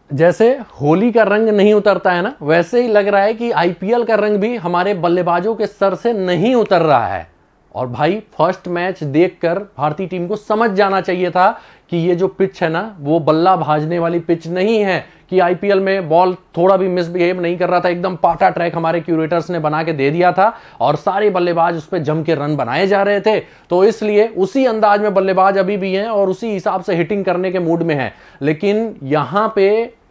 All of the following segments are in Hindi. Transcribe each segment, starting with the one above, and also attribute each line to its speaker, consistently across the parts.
Speaker 1: जैसे होली का रंग नहीं उतरता है ना, वैसे ही लग रहा है कि आईपीएल का रंग भी हमारे बल्लेबाजों के सर से नहीं उतर रहा है। और भाई फर्स्ट मैच देखकर भारतीय टीम को समझ जाना चाहिए था कि ये जो पिच है ना, वो बल्ला भाजने वाली पिच नहीं है कि आईपीएल में बॉल थोड़ा भी मिसबिहेव नहीं कर रहा था। एकदम पाटा ट्रैक हमारे क्यूरेटर्स ने बना के दे दिया था और सारे बल्लेबाज उस पर जम के रन बनाए जा रहे थे। तो इसलिए उसी अंदाज में बल्लेबाज अभी भी हैं और उसी हिसाब से हिटिंग करने के मूड में हैं। लेकिन यहां पे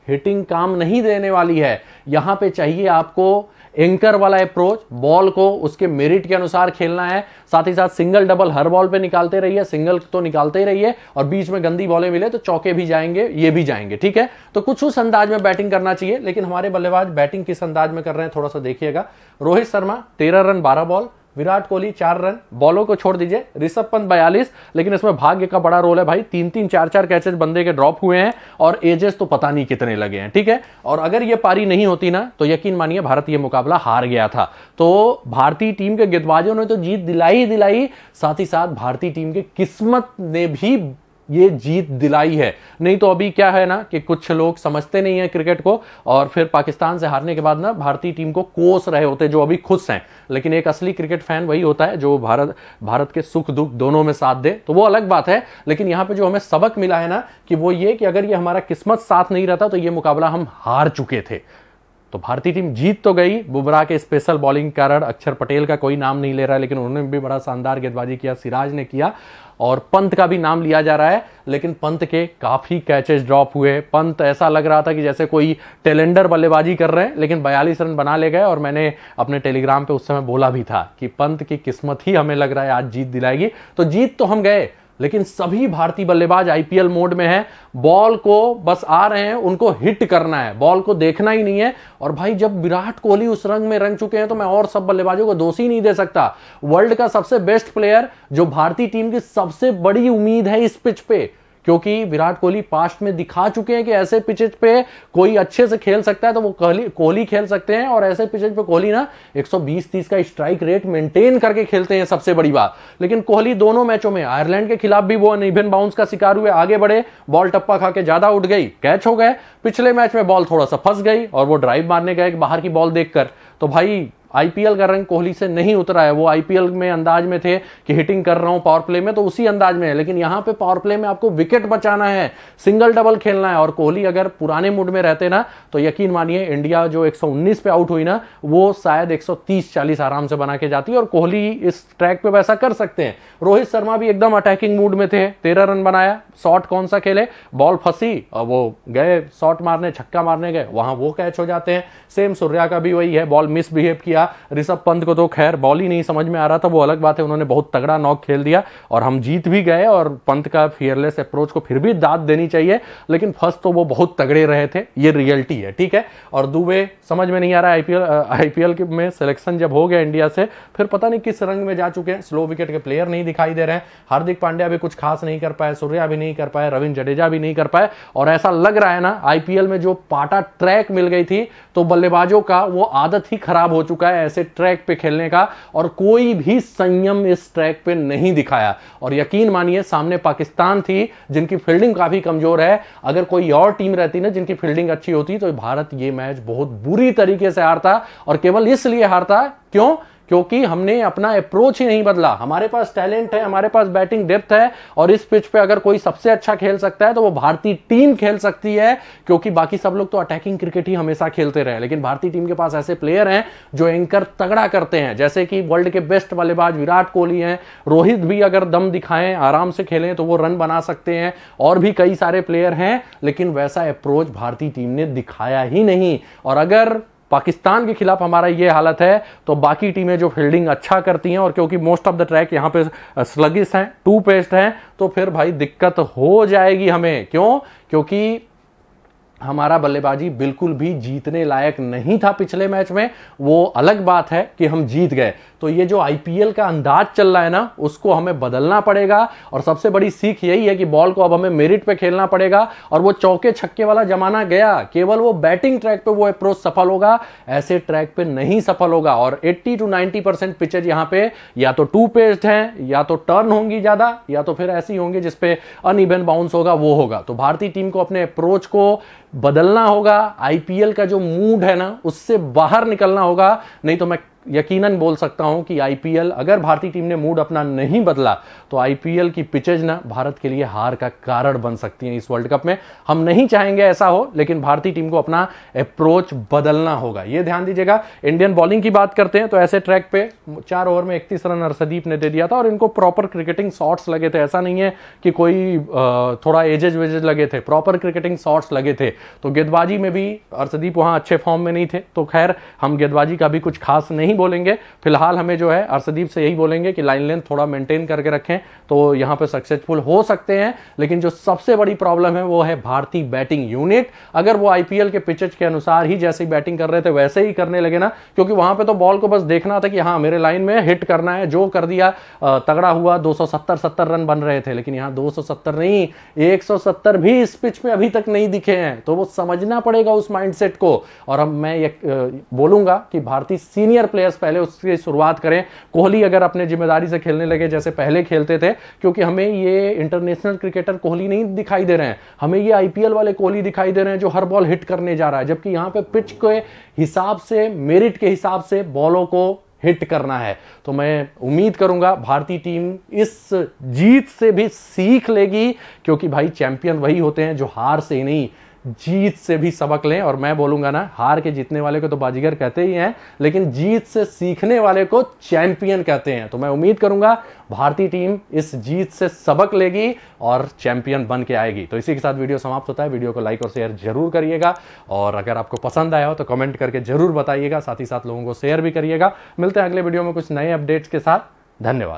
Speaker 1: हिटिंग काम नहीं देने वाली है। यहां पे चाहिए आपको एंकर वाला अप्रोच, बॉल को उसके मेरिट के अनुसार खेलना है। साथ ही साथ सिंगल डबल हर बॉल पे निकालते रहिए, सिंगल तो निकालते ही रहिए और बीच में गंदी बॉलें मिले तो चौके भी जाएंगे, ये भी जाएंगे, ठीक है। तो कुछ उस अंदाज में बैटिंग करना चाहिए। लेकिन हमारे बल्लेबाज बैटिंग किस अंदाज में कर रहे हैं थोड़ा सा देखिएगा। Rohit Sharma 13 run 12 ball, Virat Kohli 4 run, बॉलों को छोड़ दीजिए, ऋषभ पंत 42। लेकिन इसमें भाग्य का बड़ा रोल है भाई, 3-3 4-4 कैचेस बंदे के ड्रॉप हुए हैं और एजेस तो पता नहीं कितने लगे हैं, ठीक है। और अगर ये पारी नहीं होती ना तो यकीन मानिए भारत ये मुकाबला हार गया था। तो भारतीय टीम के गेंदबाजों ने तो जीत दिलाई दिलाई, साथ ही साथ भारतीय टीम की किस्मत ने भी ये जीत दिलाई है। नहीं तो अभी क्या है ना कि कुछ लोग समझते नहीं है क्रिकेट को और फिर पाकिस्तान से हारने के बाद ना भारतीय टीम को कोस रहे होते जो अभी खुश हैं। लेकिन एक असली क्रिकेट फैन वही होता है जो भारत के सुख दुख दोनों में साथ दे, तो वो अलग बात है। लेकिन यहां पे जो हमें सबक मिला है ना कि वो ये कि अगर ये हमारा किस्मत साथ नहीं रहता तो ये मुकाबला हम हार चुके थे। तो भारतीय टीम जीत तो गई, बुमराह के स्पेशल बॉलिंग कारण। अक्षर पटेल का कोई नाम नहीं ले रहा है लेकिन उन्होंने भी बड़ा शानदार गेंदबाजी किया, सिराज ने किया और पंत का भी नाम लिया जा रहा है। लेकिन पंत के काफी कैचेस ड्रॉप हुए। पंत ऐसा लग रहा था कि जैसे कोई टेलेंडर बल्लेबाजी कर रहे हैं, लेकिन 42 रन बना ले गए। और मैंने अपने टेलीग्राम पे उस समय बोला भी था कि पंत की किस्मत ही हमें लग रहा है आज जीत दिलाएगी। तो जीत तो हम गए, लेकिन सभी भारतीय बल्लेबाज आईपीएल मोड में हैं। बॉल को बस आ रहे हैं, उनको हिट करना है, बॉल को देखना ही नहीं है। और भाई जब विराट कोहली उस रंग में रंग चुके हैं तो मैं और सब बल्लेबाजों को दोष ही नहीं दे सकता। वर्ल्ड का सबसे बेस्ट प्लेयर, जो भारतीय टीम की सबसे बड़ी उम्मीद है इस पिच पे, क्योंकि विराट कोहली पास्ट में दिखा चुके हैं कि ऐसे पिचेज पे कोई अच्छे से खेल सकता है तो वो कोहली खेल सकते हैं। और ऐसे पिचेज पे कोहली ना 120-30 का स्ट्राइक रेट मेंटेन करके खेलते हैं, सबसे बड़ी बात। लेकिन कोहली दोनों मैचों में, आयरलैंड के खिलाफ भी वो अनइवन बाउंस का शिकार हुए, आगे बढ़े, बॉल टप्पा खा के ज्यादा उठ गई, कैच हो गए। पिछले मैच में बॉल थोड़ा सा फंस गई और वो ड्राइव मारने गए बाहर की बॉल देखकर। तो भाई आईपीएल का रंग कोहली से नहीं उतरा है। वो आईपीएल में अंदाज में थे कि हिटिंग कर रहा हूं पावर प्ले में, तो उसी अंदाज में है। लेकिन यहां पे पावर प्ले में आपको विकेट बचाना है, सिंगल डबल खेलना है। और कोहली अगर पुराने मूड में रहते ना तो यकीन मानिए इंडिया जो 119 पे आउट हुई ना, वो शायद 130-40 आराम से बना के जाती। और कोहली इस ट्रैक पे वैसा कर सकते हैं। रोहित शर्मा भी एकदम अटैकिंग मूड में थे, 13 रन बनाया। शॉट कौन सा खेले, बॉल फंसी और वो गए शॉट मारने, छक्का मारने गए, वहां वो कैच हो जाते हैं। सेम सूर्या का भी वही है, बॉल मिसबिहेव किया। ऋषभ पंत को तो खैर बॉल ही नहीं समझ में आ रहा था, वो अलग बात है, उन्होंने बहुत तगड़ा नॉक खेल दिया और हम जीत भी गए। और पंत का फियरलेस अप्रोच को फिर भी दाद देनी चाहिए, लेकिन फर्स्ट तो वो बहुत तगड़े रहे थे, ये रियलिटी है, ठीक है। और दुबे समझ में नहीं आ रहा है, आईपीएल में सिलेक्शन जब हो गया इंडिया से, फिर पता नहीं किस रंग में जा चुके हैं। स्लो विकेट के प्लेयर नहीं दिखाई दे रहे हैं। हार्दिक पांड्या भी कुछ खास नहीं कर पाए, सूर्या भी नहीं कर पाए, रविंद्र जडेजा भी नहीं कर पाए। और ऐसा लग रहा है ना आईपीएल में जो पाटा ट्रैक मिल गई थी तो बल्लेबाजों का वो आदत ही खराब हो चुका है ऐसे ट्रैक पे खेलने का। और कोई भी संयम इस ट्रैक पे नहीं दिखाया। और यकीन मानिए सामने पाकिस्तान थी जिनकी फील्डिंग काफी कमजोर है। अगर कोई और टीम रहती ना जिनकी फील्डिंग अच्छी होती तो भारत ये मैच बहुत बुरी तरीके से हारता। और केवल इसलिए हारता, क्यों? क्योंकि हमने अपना अप्रोच ही नहीं बदला। हमारे पास टैलेंट है, हमारे पास बैटिंग डेप्थ है और इस पिच पे अगर कोई सबसे अच्छा खेल सकता है तो वो भारतीय टीम खेल सकती है, क्योंकि बाकी सब लोग तो अटैकिंग क्रिकेट ही हमेशा खेलते रहे। लेकिन भारतीय टीम के पास ऐसे प्लेयर हैं जो एंकर तगड़ा करते हैं, जैसे कि वर्ल्ड के बेस्ट बल्लेबाज विराट कोहली हैं। रोहित भी अगर दम दिखाएं, आराम से खेलें तो वो रन बना सकते हैं। और भी कई सारे प्लेयर हैं, लेकिन वैसा अप्रोच भारतीय टीम ने दिखाया ही नहीं। और अगर पाकिस्तान के खिलाफ हमारा ये हालत है तो बाकी टीमें जो फील्डिंग अच्छा करती हैं, और क्योंकि मोस्ट ऑफ द ट्रैक यहाँ पे स्लगिश हैं, टू पेस्ड हैं, तो फिर भाई दिक्कत हो जाएगी हमें। क्यों? क्योंकि हमारा बल्लेबाजी बिल्कुल भी जीतने लायक नहीं था पिछले मैच में। वो अलग बात है कि हम जीत गए। तो ये जो आईपीएल का अंदाज चल रहा है ना, उसको हमें बदलना पड़ेगा। और सबसे बड़ी सीख यही है कि बॉल को अब हमें मेरिट पे खेलना पड़ेगा। और वो चौके छक्के वाला जमाना गया। केवल वो बैटिंग ट्रैक पे वो अप्रोच सफल होगा, ऐसे ट्रैक पे नहीं सफल होगा। और 80 to 90% पिचेज यहाँ पे या तो टू पेस्ड हैं, या तो टर्न होंगी ज्यादा, या तो फिर ऐसी होंगी जिसपे अनइवन बाउंस होगा, वो होगा। तो भारतीय टीम को अपने अप्रोच को बदलना होगा, आईपीएल का जो मूड है ना उससे बाहर निकलना होगा। नहीं तो मैं यकीनन बोल सकता हूं कि आईपीएल, अगर भारतीय टीम ने मूड अपना नहीं बदला तो आईपीएल की पिचेज ना भारत के लिए हार का कारण बन सकती हैं इस वर्ल्ड कप में। हम नहीं चाहेंगे ऐसा हो, लेकिन भारतीय टीम को अपना अप्रोच बदलना होगा, ये ध्यान दीजिएगा। इंडियन बॉलिंग की बात करते हैं तो ऐसे ट्रैक पे 4 ओवर में 31 रन अर्शदीप ने दे दिया था और इनको प्रॉपर क्रिकेटिंग शॉट्स लगे थे। ऐसा नहीं है कि कोई थोड़ा एजेज वेजेज लगे थे, प्रॉपर क्रिकेटिंग शॉट्स लगे थे। तो गेंदबाजी में भी अर्शदीप वहां अच्छे फॉर्म में नहीं थे। तो खैर, हम गेंदबाजी का भी कुछ खास नहीं बोलेंगे फिलहाल। हमें जो है अर्शदीप से यही बोलेंगे कि लाइन लेंथ थोड़ा मेंटेन करके रखें तो यहां पे सक्सेसफुल हो सकते हैं। लेकिन जो सबसे बड़ी प्रॉब्लम है वो है भारतीय बैटिंग यूनिट। अगर वो आईपीएल के पिचेज के अनुसार ही जैसे ही बैटिंग कर रहे थे वैसे ही करने लगे ना, क्योंकि वहां पे तो बॉल को बस देखना था कि हाँ मेरे लाइन में हिट करना है, जो कर दिया तगड़ा हुआ। 270 रन बन रहे थे, लेकिन यहां 270 नहीं 170 भी इस पिच पे अभी तक नहीं दिखे हैं। तो वो समझना पड़ेगा उस माइंडसेट को। और अब मैं ये बोलूंगा कि भारतीय सीनियर प्लेयर्स पहले उसकी शुरुआत करें। कोहली अगर अपने जिम्मेदारी से खेलने लगे जैसे पहले खेलते थे, क्योंकि हमें ये इंटरनेशनल क्रिकेटर कोहली नहीं दिखाई दे रहे हैं, हमें ये आईपीएल वाले कोहली दिखाई दे रहे हैं जो हर बॉल हिट करने जा रहा है। जबकि यहां पे पिच के हिसाब से, मेरिट के हिसाब से बॉलों को हिट करना है। तो मैं उम्मीद करूंगा भारतीय टीम इस जीत से भी सीख लेगी, क्योंकि भाई चैंपियन वही होते हैं जो हार से ही नहीं जीत से भी सबक लें। और मैं बोलूंगा ना, हार के जीतने वाले को तो बाजीगर कहते ही हैं, लेकिन जीत से सीखने वाले को चैंपियन कहते हैं। तो मैं उम्मीद करूंगा भारतीय टीम इस जीत से सबक लेगी और चैंपियन बन के आएगी। तो इसी के साथ वीडियो समाप्त होता है। वीडियो को लाइक और शेयर जरूर करिएगा, और अगर आपको पसंद आया हो तो कमेंट करके जरूर बताइएगा, साथ ही साथ लोगों को शेयर भी करिएगा। मिलते हैं अगले वीडियो में कुछ नए अपडेट्स के साथ। धन्यवाद।